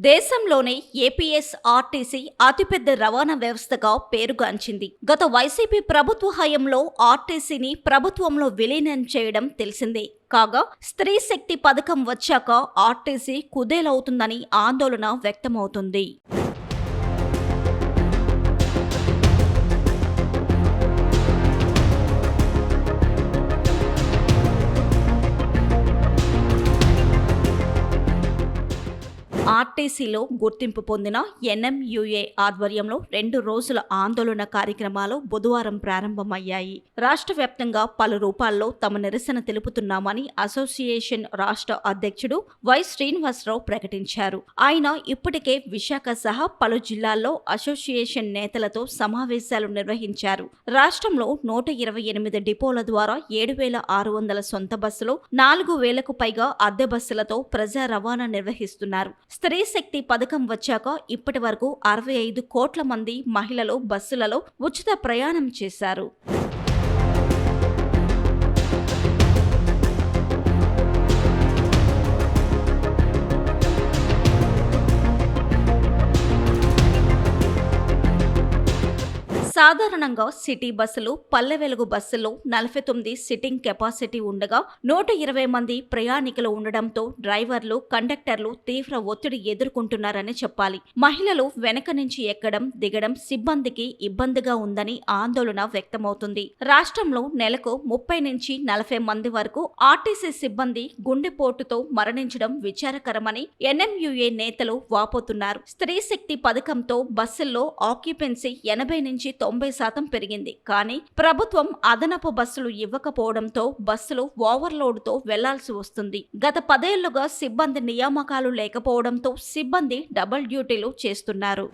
దేశంలోనే ఏపీఎస్ఆర్టీసీ అతిపెద్ద రవాణా వ్యవస్థగా పేరుగాంచింది. గత వైసీపీ ప్రభుత్వ హయాంలో ఆర్టీసీని ప్రభుత్వంలో విలీనం చేయడం తెలిసిందే. కాగా స్త్రీ శక్తి పథకం వచ్చాక ఆర్టీసీ కుదేలవుతుందని ఆందోళన వ్యక్తమవుతుంది. ఆర్టీసీలో గుర్తింపు పొందిన ఎన్ఎంయూఏ ఆధ్వర్యంలో 2 రోజుల ఆందోళన కార్యక్రమాలు బుధవారం ప్రారంభమయ్యాయి. రాష్ట్ర వ్యాప్తంగా పలు రూపాల్లో తమ నిరసన తెలుపుతున్నామని అసోసియేషన్ రాష్ట్ర అధ్యక్షుడు వై శ్రీనివాసరావు ప్రకటించారు. ఆయన ఇప్పటికే విశాఖ సహా పలు జిల్లాల్లో అసోసియేషన్ నేతలతో సమావేశాలు నిర్వహించారు. రాష్ట్రంలో 128 డిపోల ద్వారా 7,600 సొంత బస్సులు, 4,000కు పైగా అద్దె బస్సులతో ప్రజా రవాణా నిర్వహిస్తున్నారు. స్త్రీ శక్తి పథకం వచ్చాక ఇప్పటి వరకు 65 కోట్ల మంది మహిళలు బస్సులలో ఉచిత ప్రయాణం చేశారు. సాధారణంగా సిటీ బస్సులు, పల్లె వెలుగు బస్సుల్లో 49 సిట్టింగ్ కెపాసిటీ ఉండగా 120 మంది ప్రయాణికులు ఉండడంతో డ్రైవర్లు, కండక్టర్లు తీవ్ర ఒత్తిడి ఎదుర్కొంటున్నారని చెప్పాలి. మహిళలు వెనక నుంచి ఎక్కడం, దిగడం సిబ్బందికి ఇబ్బందిగా ఉందని ఆందోళన వ్యక్తమవుతుంది. రాష్ట్రంలో నెలకు 30 నుంచి 40 మంది వరకు ఆర్టీసీ సిబ్బంది గుండెపోటుతో మరణించడం విచారకరమని ఎన్ఎంయూఏ నేతలు వాపోతున్నారు. స్త్రీ శక్తి పథకంతో బస్సుల్లో ఆక్యుపెన్సీ 80 నుంచి 90% పెరిగింది. కానీ ప్రభుత్వం అదనపు బస్సులు ఇవ్వకపోవడంతో బస్సులు ఓవర్లోడ్తో వెళ్లాల్సి వస్తుంది. గత 10 ఏళ్లుగా సిబ్బంది నియామకాలు లేకపోవడంతో సిబ్బంది డబుల్ డ్యూటీలు చేస్తున్నారు.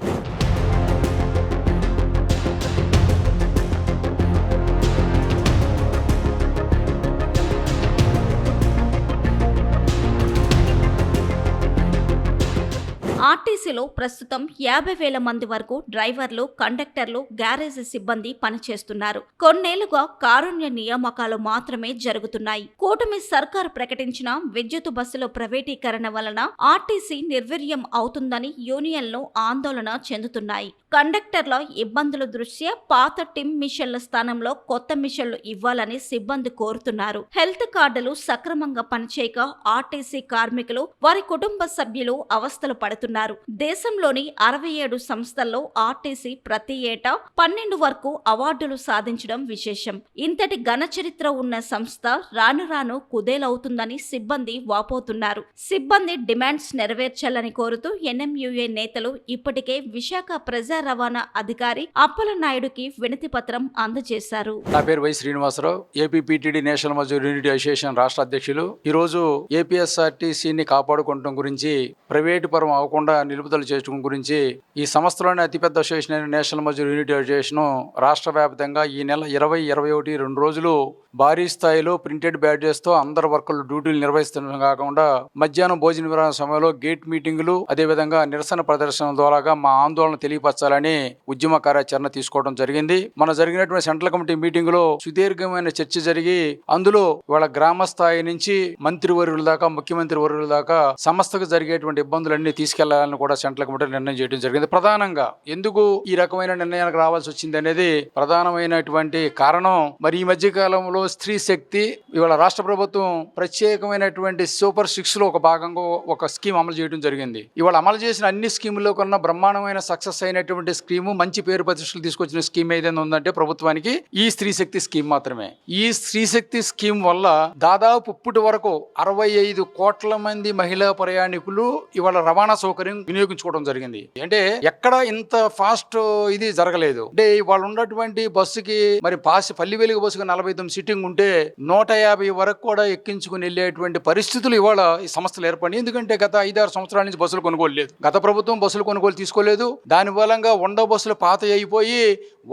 ఆర్టీసీలో ప్రస్తుతం 50,000 మంది వరకు డ్రైవర్లు, కండక్టర్లు, గ్యారేజ్ సిబ్బంది పనిచేస్తున్నారు. కొన్నేళ్లుగా కారుణ్య నియామకాలు మాత్రమే జరుగుతున్నాయి. కూటమి సర్కారు ప్రకటించిన విద్యుత్ బస్సుల ప్రైవేటీకరణ వలన ఆర్టీసీ నిర్వీర్యం అవుతుందని యూనియన్లు ఆందోళన చెందుతున్నాయి. కండక్టర్ల ఇబ్బందుల దృష్ట్యా పాత టిమ్ మిషన్ల స్థానంలో కొత్త మిషన్లు ఇవ్వాలని సిబ్బంది కోరుతున్నారు. హెల్త్ కార్డులు సక్రమంగా పనిచేయక ఆర్టీసీ కార్మికులు, వారి కుటుంబ సభ్యులు అవస్థలు పడుతున్నారు. దేశంలోని 67 సంస్థల్లో ఆర్టీసీ ప్రతి ఏటా 12 వరకు అవార్డులు సాధించడం విశేషం. ఇంతటి ఘన చరిత్ర ఉన్న సంస్థ రాను రాను కుదేలవుతుందని సిబ్బంది వాపోతున్నారు. సిబ్బంది డిమాండ్స్ నెరవేర్చాలని కోరుతూ ఎన్ఎంయూఏ నేతలు ఇప్పటికే విశాఖ ప్రజా రవాణా అధికారి అప్పలనాయుడుకి వినతి పత్రం అందజేశారు. నా పేరు Y Srinivasarao, APPTD National Mazdoor Unity Association రాష్ట్ర అధ్యక్షులు. ఈరోజు ఏపీఎస్ఆర్టీసీని కాపాడుకోవడం గురించి, ప్రైవేటు పరం అవ్వకుండా నిలుపుదల చేయడం గురించి ఈ సంస్థలోని అతిపెద్ద association national Mazdoor Unity Association రాష్ట్ర వ్యాప్తంగా ఈ నెల 20, 21 2 రోజులు భారీ స్థాయిలో ప్రింటెడ్ బ్యాడ్జెస్తో అందరు వర్కర్లు డ్యూటీలు నిర్వహిస్తుండడం కాకుండా మధ్యాహ్నం భోజన విరామ సమయంలో గేట్ మీటింగులు, అదేవిధంగా నిరసన ప్రదర్శన ద్వారా మా ఆందోళన తెలియపరచాలని ఉద్యమ కార్యాచరణ తీసుకోవడం జరిగింది. మన జరిగినటువంటి సెంట్రల్ కమిటీ మీటింగ్ లో సుదీర్ఘమైన చర్చ జరిగి అందులో వాళ్ళ గ్రామ స్థాయి నుంచి మంత్రివర్యుల దాకా, ముఖ్యమంత్రి వర్యుల దాకా సంస్థకు జరిగేటువంటి ఇబ్బందులన్నీ తీసుకెళ్లాలని కూడా సెంట్రల్ కమిటీ నిర్ణయం చేయడం జరిగింది. ప్రధానంగా ఎందుకు ఈ రకమైన నిర్ణయానికి రావాల్సి వచ్చింది అనేది ప్రధానమైనటువంటి కారణం, మరి ఈ మధ్య కాలంలో స్త్రీ శక్తి ఇవాళ రాష్ట్ర ప్రభుత్వం ప్రత్యేకమైనటువంటి సూపర్ 6 లో ఒక భాగంగా ఒక స్కీమ్ అమలు చేయడం జరిగింది. ఇవాళ అమలు చేసిన అన్ని స్కీముల్లో కన్నా బ్రహ్మాండమైన సక్సెస్ అయినటువంటి స్కీము, మంచి పేరు ప్రతిష్టలు తీసుకొచ్చిన స్కీమ్ ఏదైనా ఉందంటే ప్రభుత్వానికి ఈ స్త్రీ శక్తి స్కీమ్ మాత్రమే. ఈ స్త్రీ శక్తి స్కీమ్ వల్ల దాదాపు ఇప్పటి వరకు 65 కోట్ల మంది మహిళా ప్రయాణికులు ఇవాళ రవాణా సౌకర్యం వినియోగించుకోవడం జరిగింది. అంటే ఎక్కడ ఇంత ఫాస్ట్ ఇది జరగలేదు. అంటే ఇవాళ ఉన్నటువంటి బస్సుకి మరి పల్లి వెలుగు బస్సుకి 49 సిట్టింగ్ ఉంటే 150 వరకు కూడా ఎక్కించుకుని వెళ్ళేటువంటి పరిస్థితులు ఇవాళ ఈ సంస్థలు ఏర్పడి. ఎందుకంటే గత 5-6 సంవత్సరాల నుంచి బస్సులు కొనుగోలు లేదు. గత ప్రభుత్వం బస్సులు కొనుగోలు తీసుకోలేదు. దాని మూలంగా ఉండ బస్సులు పాత అయిపోయి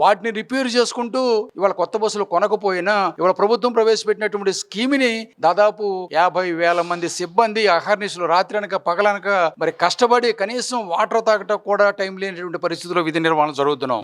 వాటిని రిపేర్ చేసుకుంటూ ఇవాళ కొత్త బస్సులు కొనకపోయినా ఇవాళ ప్రభుత్వం ప్రవేశపెట్టినటువంటి స్కీమ్ని దాదాపు 50,000 మంది సిబ్బంది అహర్నిశలు రాత్రి అనక పగలనక మరి కష్టపడి కనీసం వాటర్ తాగటం కూడా టైం లేనటువంటి పరిస్థితుల్లో విధి నిర్వహణ జరుగుతున్నాం.